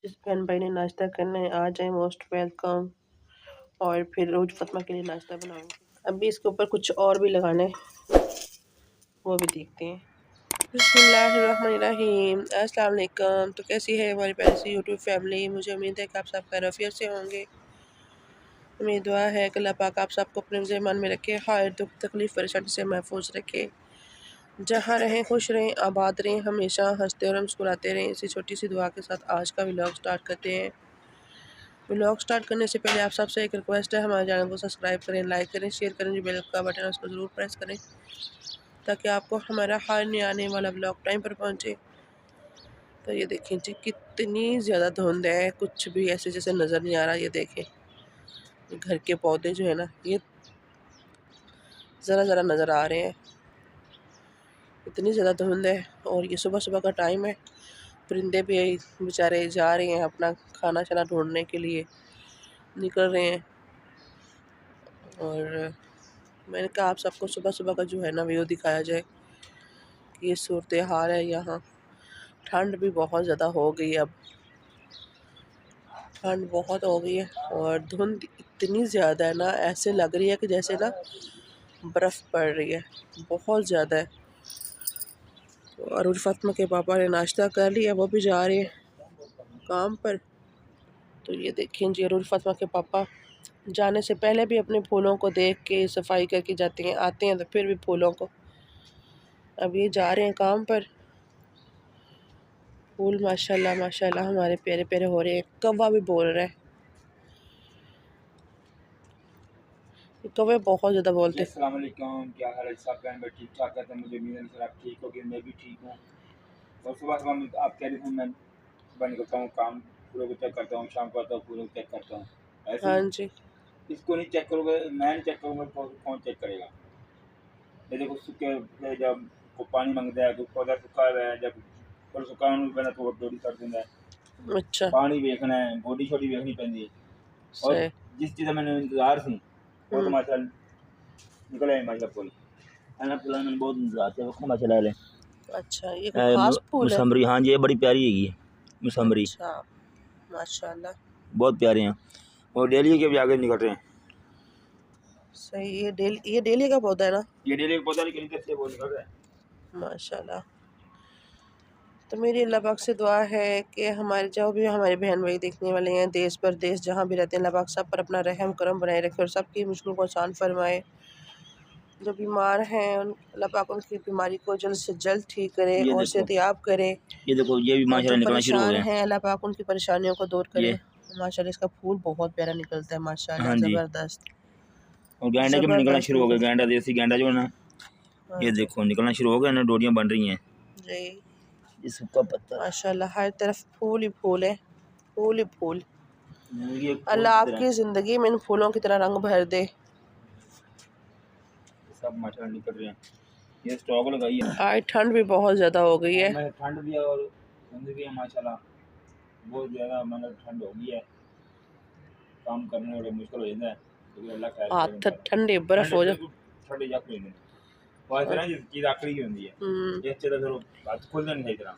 जिस बहन भाई ने नाश्ता करना है आ जाए, मोस्ट वेलकम। और फिर रोज फतमा के लिए नाश्ता बनाऊंगी। अभी इसके ऊपर कुछ और भी लगाना है, वो भी देखते हैं। बिस्मिल्लाहिर्रहमानिर्रहीम। अस्सलाम वालेकुम। तो कैसी है हमारी प्यारी सी यूट्यूब फैमिली। मुझे उम्मीद है कि आप सब खैरियत से होंगे। मेरी दुआ है कि अल्लाह पाक आप सबको अपने ज़ेमान में रखे, हर दुख तकलीफ़ परेशानी से महफूज रखे। जहाँ रहें खुश रहें, आबाद रहें, हमेशा हंसते और मुस्कुराते रहें। इसी छोटी सी दुआ के साथ आज का व्लॉग स्टार्ट करते हैं। व्लॉग स्टार्ट करने से पहले आप सबसे एक रिक्वेस्ट है, हमारे चैनल को सब्सक्राइब करें, लाइक करें, शेयर करें। जो बेल का बटन है उसको ज़रूर प्रेस करें ताकि आपको हमारा हर नया आने वाला व्लॉग टाइम पर पहुंचे। तो ये देखें जी, कितनी ज़्यादा धुंध है, कुछ भी ऐसे जैसे नज़र नहीं आ रहा। ये देखें, ये घर के पौधे जो है ना, ये ज़रा ज़रा नज़र आ रहे हैं, इतनी ज़्यादा धुंध है। और ये सुबह सुबह का टाइम है, परिंदे भी बेचारे जा रहे हैं अपना खाना शाना ढूंढने के लिए, निकल रहे हैं। और मैंने कहा आप सबको सुबह सुबह का जो है ना व्यू दिखाया जाए कि ये सूरत हाल है यहाँ। ठंड भी बहुत ज़्यादा हो गई है, अब ठंड बहुत हो गई है और धुंध इतनी ज़्यादा है ना, ऐसे लग रही है कि जैसे ना बर्फ़ पड़ रही है, बहुत ज़्यादा है। और फातिमा के पापा ने नाश्ता कर लिया, वो भी जा रहे हैं काम पर। तो ये देखें जी, अरूर फातिमा के पापा जाने से पहले भी अपने फूलों को देख के सफाई करके जाते हैं, आते हैं तो फिर भी फूलों को। अब ये जा रहे हैं काम पर। फूल माशाल्लाह माशाल्लाह हमारे प्यारे प्यारे हो रहे हैं। कौवा भी बोल रहा है, कौवे बहुत ज़्यादा बोलते हैं। अस्सलाम वालेकुम, क्या हाल है सब बहन भाई, ठीक ठाक है? तो मुझे उम्मीद है सर आप ठीक होगे, मैं भी ठीक हूँ। और सुबह सुबह आप कह रहे थे मैं सुबह निकलता हूँ, काम फूलों को चेक करता हूँ, शाम को आता हूँ फूलों को चेक करता हूँ। ऐसे हाँ ही जी, इसको नहीं चेक करोगे, मैं नहीं चेक करूँगा तो कौन चेक करेगा? ये देखो सूखे जब को पानी मांगता है तो पौधा सूखा हुआ है, जब पर सुखा पहना तो डोरी कर देता है। अच्छा पानी देखना है, गोडी छोटी देखनी पैंती है। और सही। जिस चीज़ मैंने इंतजार थी वो तो हम्म, माशा निकल आए माशा फूल। अल्लाह ताला मैंने बहुत इंतजार थे, वो माशा अच्छा ये कोई खास फूल है? मसम्बरी। हाँ जी, ये बड़ी प्यारी है मसम्बरी, अच्छा माशाल्लाह, बहुत प्यारे हैं। और डेली के भी आगे निकल रहे हैं। सही। ये डेली का पौधा है ना? ये डेली का पौधा लेकिन इधर से वो निकल रहा है। माशाल्लाह। तो मेरी अल्लाह पाक से दुआ है कि हमारे जो भी हमारे बहन भाई देखने वाले हैं, देश परदेश जहाँ भी रहते हैं, अल्लाह पाक सब पर अपना रहम करम बनाए रखे और सबकी मुश्किलों को आसान फरमाए। जो बीमार हैं अल्लाह पाक उनकी बीमारी को जल्द से जल्द ठीक करे ये और देखो, सेहतियाब करे। ये देखो, ये भी और जो माशाल्लाह निकलना शुरू हो परेशान गए हैं। हैं अल्लाह पाक उनकी परेशानियों को दूर करे। ये, माशाल्लाह इसका फूल बहुत प्यारा निकलता है, माशाल्लाह हाँ जी। ज़बरदस्त और गेंडा के भी निकलना ज़बरदस्त शुरू हो गया, निकलता गेंडा, देसी गेंडा जो है ना, है। ये हाँ जी देखो निकलना शुरू हो गया ना, डोरियाँ बन रही हैं। जी, ये सूखा पत्ता माशाल्लाह हर तरफ फूल ही फूल है, फूल ही फूल। जिंदगी एक फूल अल्लाह की तरह है। आपकी ज़िंदगी में इन फूलों की तरह रंग भर दे। सब माशाल्लाह निकल रहे हैं। ये स्टॉक लगाई है। आज ठंड भी बहुत ज़्यादा हो गई और है। मैं ठंड भी है और धुंध भी है माशाल्लाह, बहुत ज़्यादा मतलब ठंड हो गई है, काम करने में बड़ा मुश्किल हो जाता है, लेकिन अल्लाह खैर करेगा हाथ इंशाल्लाह। ठंडे बर्फ़ ठंड हो जा। बिल्कुल ठंड जक नहीं है। और इस तरह की चीज़ आखिरी की होती है, हम्म, ये अच्छे तो फिर बात खुल नहीं सही तरह।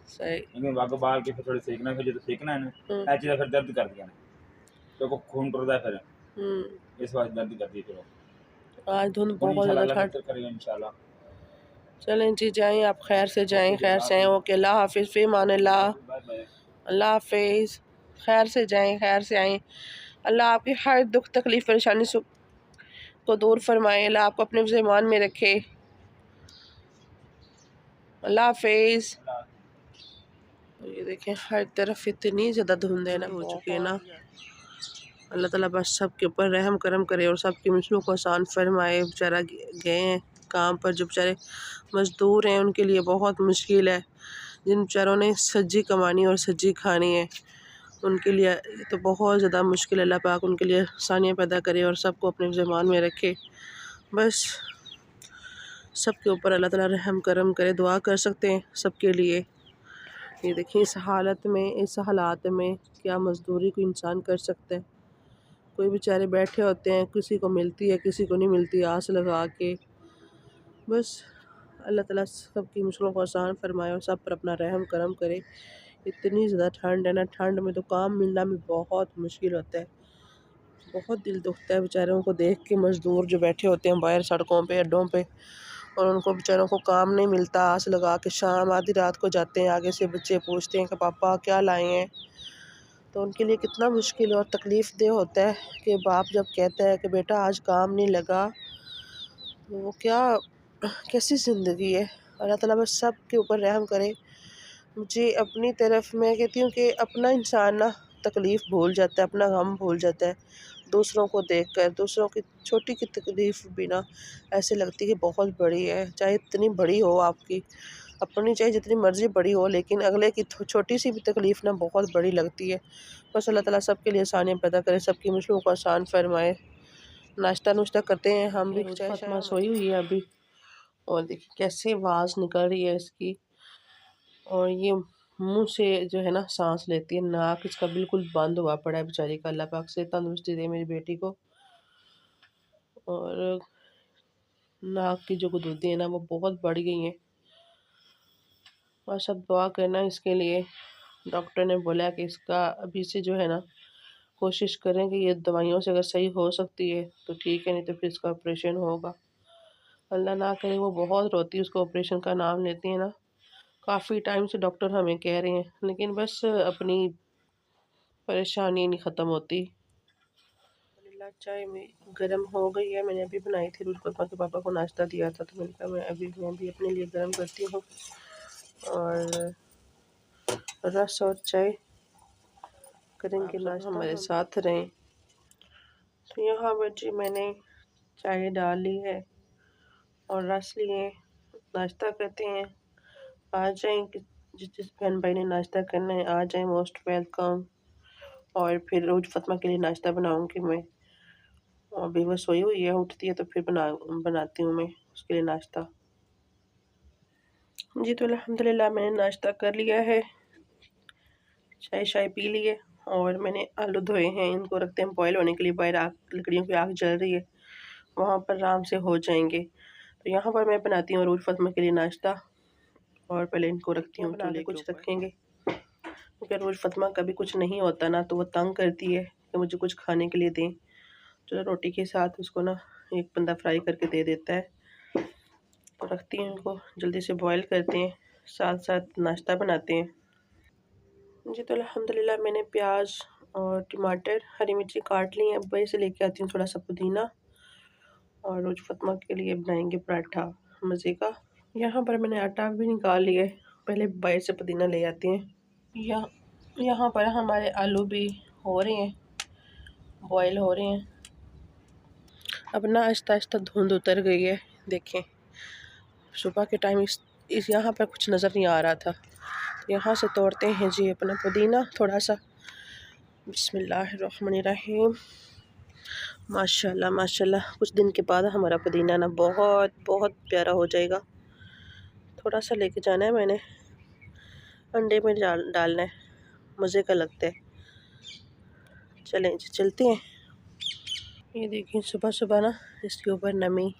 सही। लेकिन वाग बाल के फिर थोड़े सेकना, फिर जो सेकना है ना, हम्म, ऐसी चीज़ फिर दर्द कर दिया ना, तो को खून टुरदा है फिर, हम्म। इस बात दर्द करती है फिर वो। आज धुंध और बहुत इंशाल्लाह ज़्यादा अल्लाह ठंड। बेहतर करेगा इंशाल्लाह। चलें जी, जाएँ आप खैर से जाएँ, ओके जी, खैर अल्लाह से आएँ। हाफिज़। ओके, अल्लाह हाफिज़, फ़ी अमानिल्लाह। Bye bye. अल्लाह हाफिज़। खैर से जाएँ, खैर से आएँ। अल्लाह आपकी हर दुख तकलीफ़ परेशानी सुख को दूर फरमाए। अल्लाह आपको अपने ईमान में रखे। अल्लाह हाफिज़। तो ये देखें हर तरफ इतनी ज़्यादा धुंध है ना, हो चुकी है ना। अल्लाह ताला बस सब के ऊपर रहम करम करे और सबकी मुश्किलों को आसान फरमाए। बेचारा गए हैं काम पर, जो बेचारे मज़दूर हैं उनके लिए बहुत मुश्किल है। जिन बेचारों ने सज्जी कमानी और सज्जी खानी है, उनके लिए तो बहुत ज़्यादा मुश्किल है। अल्लाह पाक उनके लिए आसानियाँ पैदा करे और सबको अपने ज़मान में रखे। बस सबके ऊपर अल्लाह ताला रहम करम करे, दुआ कर सकते हैं सबके लिए। ये देखिए इस हालत में, इस हालात में क्या मज़दूरी कोई इंसान कर सकता है। कोई बेचारे बैठे होते हैं, किसी को मिलती है किसी को नहीं मिलती, आस लगा के। बस अल्लाह ताला सबकी मुश्किलों को आसान फरमाए और सब पर अपना रहम करम करे। इतनी ज़्यादा ठंड है ना, ठंड में तो काम मिलना भी बहुत मुश्किल होता है। बहुत दिल दुखता है बेचारों को देख के, मज़दूर जो बैठे होते हैं बाहर सड़कों पे, अड्डों पे, और उनको बेचारों को काम नहीं मिलता। आस लगा के शाम आधी रात को जाते हैं, आगे से बच्चे पूछते हैं कि पापा क्या लाए हैं। तो उनके लिए कितना मुश्किल और तकलीफ़ देह होता है कि बाप जब कहता है कि बेटा आज काम नहीं लगा, तो वो क्या कैसी ज़िंदगी है। अल्लाह ताला बस सब के ऊपर रहम करे। मुझे अपनी तरफ मैं कहती हूँ कि अपना इंसान ना तकलीफ़ भूल जाता है, अपना गम भूल जाता है। दूसरों को देखकर, दूसरों की छोटी की तकलीफ़ भी ना ऐसे लगती है कि बहुत बड़ी है, चाहे इतनी बड़ी हो आपकी, अपनी चाहे जितनी मर्ज़ी बड़ी हो, लेकिन अगले की छोटी सी भी तकलीफ़ ना बहुत बड़ी लगती है। बस अल्लाह ताला सबके लिए आसानियाँ पैदा करे, सबकी मुश्किलों को आसान फरमाए। नाश्ता-नुश्ता करते हैं हम भी। फ़ातिमा सोई हुई है अभी, और देखिए कैसे आवाज़ निकल रही है इसकी, और ये मुँह से जो है ना साँस लेती है, नाक इसका बिल्कुल बंद हुआ पड़ा है बेचारी का। अल्लाह पाक से तंदुरुस्ती दे मेरी बेटी को। और नाक की जो गुदुदी है ना वो बहुत बढ़ गई हैं। और सब दुआ करना इसके लिए। डॉक्टर ने बोला कि इसका अभी से जो है ना कोशिश करें कि ये दवाइयों से अगर सही हो सकती है तो ठीक है, नहीं तो फिर इसका ऑपरेशन होगा। अल्लाह ना करे, वो बहुत रोती है, उसको ऑपरेशन का नाम लेती है ना। काफ़ी टाइम से डॉक्टर हमें कह रहे हैं, लेकिन बस अपनी परेशानी नहीं ख़त्म होती। अल्हम्दुलिल्लाह चाय में गर्म हो गई है। मैंने अभी बनाई थी, रोज़ पापा के पापा को नाश्ता दिया था, तो मैंने कहा मैं भी अपने लिए गर्म करती हूँ। और रस और चाय करेंगे नाश्ता, हमारे साथ रहें। तो यहाँ पर जी मैंने चाय डाल ली है और रस लिए, नाश्ता करते हैं। आ जाएँ, कि जिस बहन भाई ने नाश्ता करना है आ जाएँ, मोस्ट वेलकम। और फिर रोज़ फ़ातिमा के लिए नाश्ता बनाऊँगी मैं। अभी वो सोई हुई है, उठती है तो फिर बनाती हूँ मैं उसके लिए नाश्ता। जी तो अल्हम्दुलिल्लाह मैंने नाश्ता कर लिया है, चाय शाय पी ली है, और मैंने आलू धोए हैं, इनको रखते हैं बॉयल होने के लिए। बाहर आग, लकड़ियों की आग जल रही है, वहाँ पर आराम से हो जाएंगे। तो यहाँ पर मैं बनाती हूँ रोज़ फ़ातिमा के लिए नाश्ता, और पहले इनको रखती हूँ बना के कुछ रखेंगे, क्योंकि रोज़ फ़ातिमा का भी कुछ नहीं होता ना, तो वो तंग करती है कि मुझे कुछ खाने के लिए दें। चलो रोटी के साथ उसको ना एक बंदा फ्राई करके दे देता है। तो रखती हूँ, इनको जल्दी से बॉयल करते हैं, साथ साथ नाश्ता बनाते हैं। जी तो अल्हम्दुलिल्लाह मैंने प्याज और टमाटर, हरी मिर्ची काट ली हैं। अब वहीं से लेके आती हूँ थोड़ा सा पुदीना, और रोज़ फ़ातिमा के लिए बनाएंगे पराठा मज़े का। यहाँ पर मैंने आटा भी निकाल लिया है, पहले बाहर से पुदीना ले आते हैं। यहाँ पर हमारे आलू भी हो रहे हैं, बॉयल हो रहे हैं। अब ना आहिस्ता आहिस्ता धुंध उतर गई है। देखें सुबह के टाइम इस यहाँ पर कुछ नज़र नहीं आ रहा था। यहाँ से तोड़ते हैं जी अपना पुदीना थोड़ा सा। बिस्मिल्लाहिर्रहमानिर्रहीम। माशाल्लाह माशाल्लाह, कुछ दिन के बाद हमारा पुदीना ना बहुत बहुत प्यारा हो जाएगा। थोड़ा सा लेके जाना है मैंने, अंडे में डालना है, मज़े का लगता है। चलें जी चलते हैं। ये देखिए सुबह सुबह ना इसके ऊपर नमी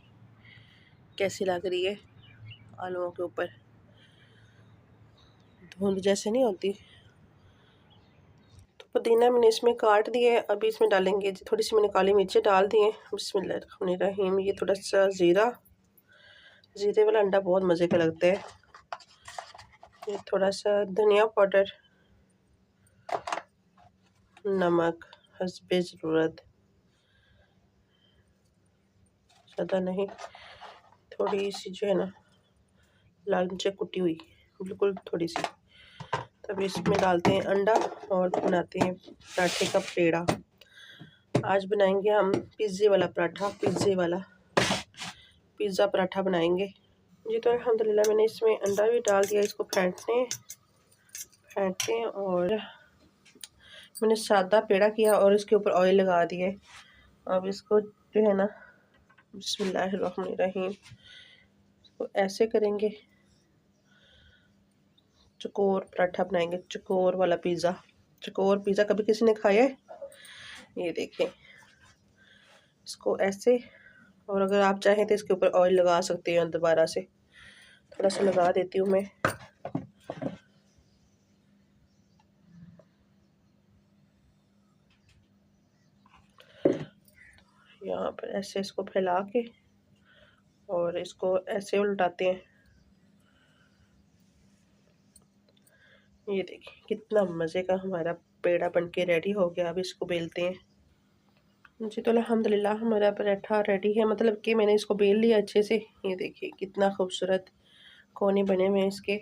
कैसी लग रही है, आलूओं के ऊपर धुंध जैसे नहीं होती। तो पुदीना मैंने इसमें काट दिया है, अभी इसमें डालेंगे थोड़ी सी, मैंने काली मिर्चें डाल दी हैं। बिस्मिल्लाहिर्रहमानिर्रहीम। ये थोड़ा सा ज़ीरे वाला अंडा बहुत मज़े का लगता है। ये थोड़ा सा धनिया पाउडर, नमक हस्बे ज़रूरत, ज़्यादा नहीं, थोड़ी सी जो है ना लाल मिर्च कुटी हुई, बिल्कुल थोड़ी सी। तब इसमें डालते हैं अंडा और बनाते हैं पराठे का पेड़ा। आज बनाएंगे हम पिज़्ज़े वाला पराठा, पिज़्ज़ा पराठा बनाएंगे। जी तो अल्हम्दुलिल्लाह मैंने इसमें अंडा भी डाल दिया, इसको फेंटते हैं। और मैंने सादा पेड़ा किया और इसके ऊपर ऑयल लगा दिए। अब इसको जो है ना बिस्मिल्लाहिर्रहमानिर्रहीम तो ऐसे करेंगे, चकोर पराठा बनाएंगे, चकोर वाला पिज़्ज़ा। चकोर पिज़्ज़ा कभी किसी ने खाया है? ये देखें इसको ऐसे, और अगर आप चाहें तो इसके ऊपर ऑयल लगा सकते हैं दोबारा से। थोड़ा सा लगा देती हूँ मैं। यहाँ पर ऐसे इसको फैला के और इसको ऐसे उल्टाते हैं। ये देखिए कितना मज़े का हमारा पेड़ा बन के रेडी हो गया। अब इसको बेलते हैं। जी तो अल्हम्दुलिल्लाह हमारा पराठा रेडी है, मतलब कि मैंने इसको बेल लिया अच्छे से। ये देखिए कितना खूबसूरत कोने बने हुए हैं इसके।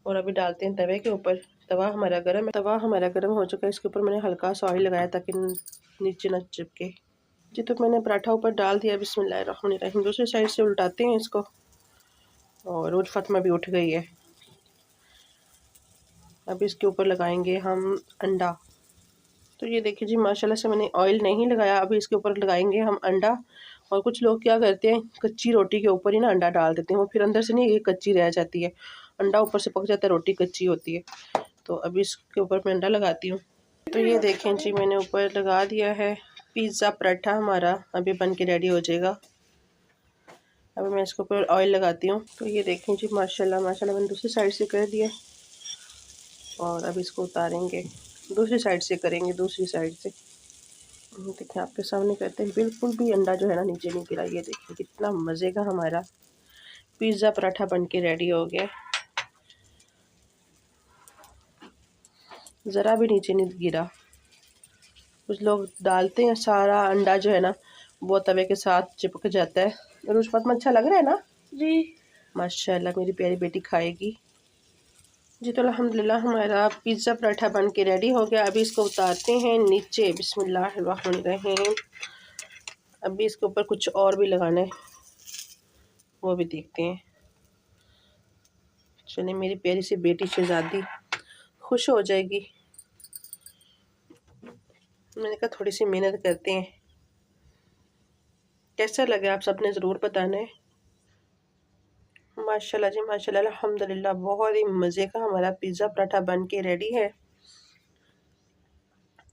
और अभी डालते हैं तवे के ऊपर। तवा हमारा गर्म हो चुका है। इसके ऊपर मैंने हल्का सा ऑयल लगाया ताकि नीचे न चिपके। जी तो मैंने पराठा ऊपर डाल दिया। बिस्मिल्लाहिर्रहमानिर्रहीम। दूसरी साइड से उल्टाते हैं इसको। और रोज फातिमा भी उठ गई है। अब इसके ऊपर लगाएंगे हम अंडा। तो ये देखिए जी माशाल्लाह से मैंने ऑयल नहीं लगाया। अभी इसके ऊपर लगाएंगे हम अंडा। और कुछ लोग क्या करते हैं, कच्ची रोटी के ऊपर ही ना अंडा डाल देते हैं, वो फिर अंदर से नहीं, ये कच्ची रह जाती है। अंडा ऊपर से पक जाता है, रोटी कच्ची होती है। तो अभी इसके ऊपर मैं अंडा लगाती हूँ। तो ये देखें जी मैंने ऊपर लगा दिया है। पिज़्ज़ा पराठा हमारा अभी बन के रेडी हो जाएगा। अभी मैं इसके ऊपर ऑयल लगाती हूँ। तो ये देखें जी माशाल्लाह माशाल्लाह मैंने दूसरी साइड से कर दिया। और अब इसको उतारेंगे, दूसरी साइड से करेंगे, दूसरी साइड से। देखिए आपके सामने करते हैं। बिल्कुल भी अंडा जो है ना नीचे नहीं गिरा। ये देखिए कितना मज़े का हमारा पिज़्ज़ा पराठा बन के रेडी हो गया। ज़रा भी नीचे नहीं गिरा। कुछ लोग डालते हैं, सारा अंडा जो है ना वो तवे के साथ चिपक जाता है। रोज फातिमा अच्छा लग रहा है ना जी? माशाल्लाह मेरी प्यारी बेटी खाएगी। जी तो अल्हम्दुलिल्लाह हमारा पिज़्ज़ा पराठा बन के रेडी हो गया। अभी इसको उतारते हैं नीचे। बिस्मिल्लाहिर्रहमानिर्रहीम। अभी इसके ऊपर कुछ और भी लगाना है, वो भी देखते हैं। चलिए मेरी प्यारी सी बेटी शहजादी खुश हो जाएगी। मैंने कहा थोड़ी सी मेहनत करते हैं। कैसा लगा आप सबने ज़रूर बताना है। माशाल्लाह जी माशाल्लाह अल्हम्दुलिल्लाह बहुत ही मज़े का हमारा पिज़्ज़ा पराठा बन के रेडी है।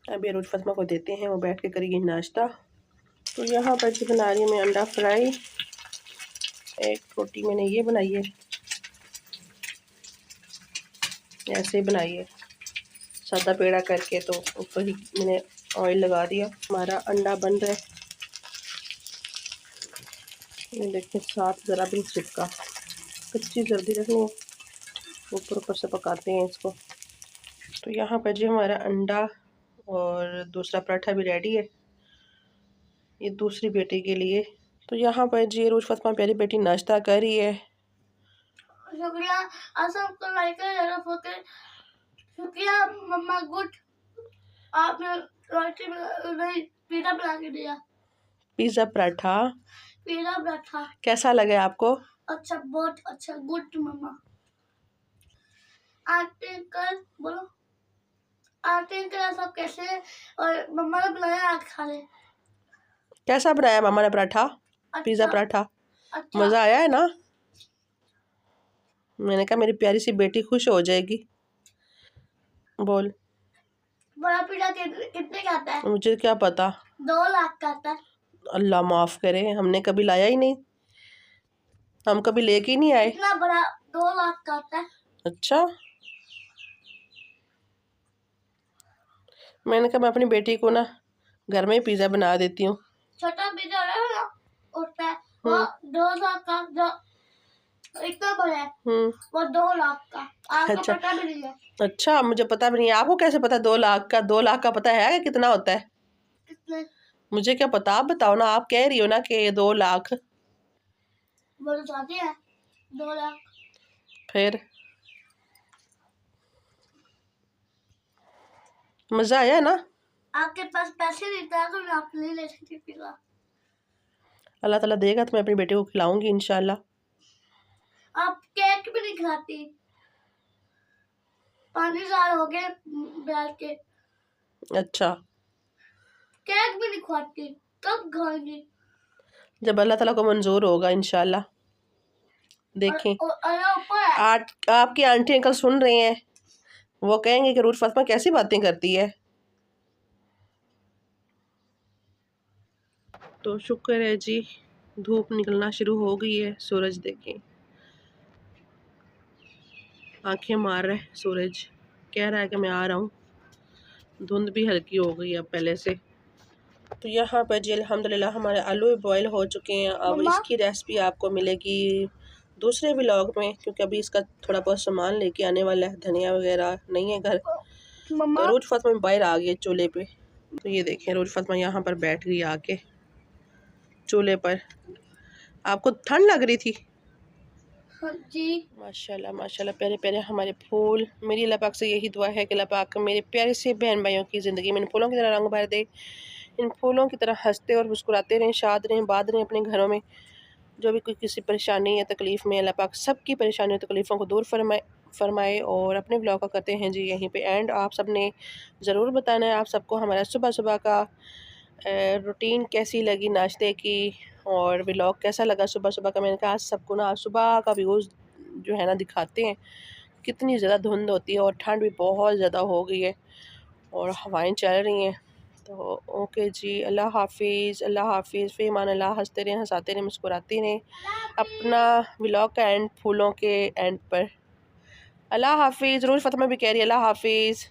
अभी रोज फातिमा को देते हैं, वो बैठ के करेगी नाश्ता। तो यहाँ पर जी बना रही हूँ मैं अंडा फ्राई। एक रोटी मैंने ये बनाई है, ऐसे ही बनाई है सादा पेड़ा करके। तो ऊपर ही मैंने ऑयल लगा दिया। हमारा अंडा बन रहा है। ये देखिए साथ ज़रा भी चिपका, कच्ची जल्दी रखनी है। ऊपर से पकाते हैं इसको। तो यहाँ पर जी हमारा अंडा और दूसरा पराठा भी रेडी है, ये दूसरी बेटी के लिए। तो यहाँ पर जी रोज फातिमा प्यारी बेटी नाश्ता कर रही है। शुक्रिया सबको लाइक शुक्रिया मम्मा गुड, आपने रोटी पिज़्ज़ा बना के दिया। पिज़्ज़ा पराठा कैसा लगा आपको? अच्छा, बहुत अच्छा, गुड मम्मा। आंटी अंकल बोलो, आंटी अंकल सब कैसे हैं? और मम्मा ने बनाया, आज खा ले। कैसा बनाया मम्मा ने पराठा? अच्छा, पिज़्ज़ा पराठा अच्छा। मज़ा आया है ना? मैंने कहा मेरी प्यारी सी बेटी खुश हो जाएगी। बोल। बड़ा पिज़्ज़ा कितने का आता है? मुझे क्या पता, 2 लाख का आता है। अल्लाह माफ़ करे, हमने कभी लाया ही नहीं, हम कभी लेके ही नहीं आए। इतना बड़ा 2 लाख का आता है। अच्छा, मैंने कहा मैं अपनी बेटी को ना घर में ही पिज़्ज़ा बना देती हूँ। छोटा पिज़्ज़ा है ना, होता है वो 2 लाख का, जो इतना बड़ा है वो 2 लाख का। आपको अच्छा पता भी नहीं है? अच्छा, मुझे पता भी नहीं है। आपको कैसे पता 2 लाख का? 2 लाख का पता है कि कितना होता है? कितने? मुझे क्या पता, आप बताओ ना। आप कह रही हो ना कि 2 लाख। वो तो चाहती है 2 लाख। फिर मजा आया ना? आपके पास पैसे नहीं था तो मैं आप ले ले सकती पिज़्ज़ा। अल्लाह ताला देगा तो मैं अपनी बेटी को खिलाऊंगी इंशाल्लाह। आप केक भी नहीं खाती, 5 साल हो गए बैठ के। अच्छा, केक भी नहीं खाती, कब खाएंगी? जब अल्लाह ताला को मंजूर होगा इंशाल्लाह। देखें आपकी आंटी अंकल सुन रहे हैं, वो कहेंगे कि रूट फातिमा कैसी बातें करती है। तो शुक्र है जी, धूप निकलना शुरू हो गई है। सूरज देखें आंखें मार रहा है सूरज, कह रहा है कि मैं आ रहा हूँ। धुंध भी हल्की हो गई है पहले से। तो यहाँ पर जी अल्हम्दुलिल्लाह हमारे आलू बॉयल हो चुके हैं। अब इसकी रेसिपी आपको मिलेगी दूसरे व्लॉग में, क्योंकि अभी इसका थोड़ा बहुत सामान लेके आने वाला है। धनिया वगैरह नहीं है घर। तो रोज फातिमा बाहर आ गई है चूल्हे पे। तो ये देखें रोज फातिमा यहाँ पर बैठ गई आके चूल्हे पर। आपको ठंड लग रही थी? जी माशाल्लाह माशाल्लाह, प्यारे प्यारे हमारे फूल। मेरी अल्लाह पाक से यही दुआ है कि अल्लाह पाक मेरे प्यारे से बहन भाइयों की ज़िंदगी में इन फूलों की तरह रंग भर दे। इन फूलों की तरह हंसते और मुस्कुराते रहें, शाद रहें, बाद रहें अपने घरों में। जो भी कोई किसी परेशानी या तकलीफ़ में, अल्लाह पाक सबकी परेशानी और तकलीफ़ों को दूर फरमाए। और अपने ब्लॉग का करते हैं जी यहीं पे एंड। आप सब ने ज़रूर बताना है आप सबको हमारा सुबह सुबह का रूटीन कैसी लगी नाश्ते की, और व्लॉग कैसा लगा सुबह सुबह का। मैंने कहा आज सबको ना आज सुबह का व्यूज़ जो है ना दिखाते हैं। कितनी ज़्यादा धुंध होती है और ठंड भी बहुत ज़्यादा हो गई है और हवाएं चल रही हैं। तो ओके जी, अल्लाह हाफिज़, अल्लाह हाफिज़, फ़ी अमान अल्लाह। हंसते रहें, हंसाते रहें, मुस्कुराते रहें। अपना व्लॉग का एंड फूलों के एंड पर। अल्लाह हाफिज़। रोज़ फातिमा भी कह रही है अल्लाह हाफिज़।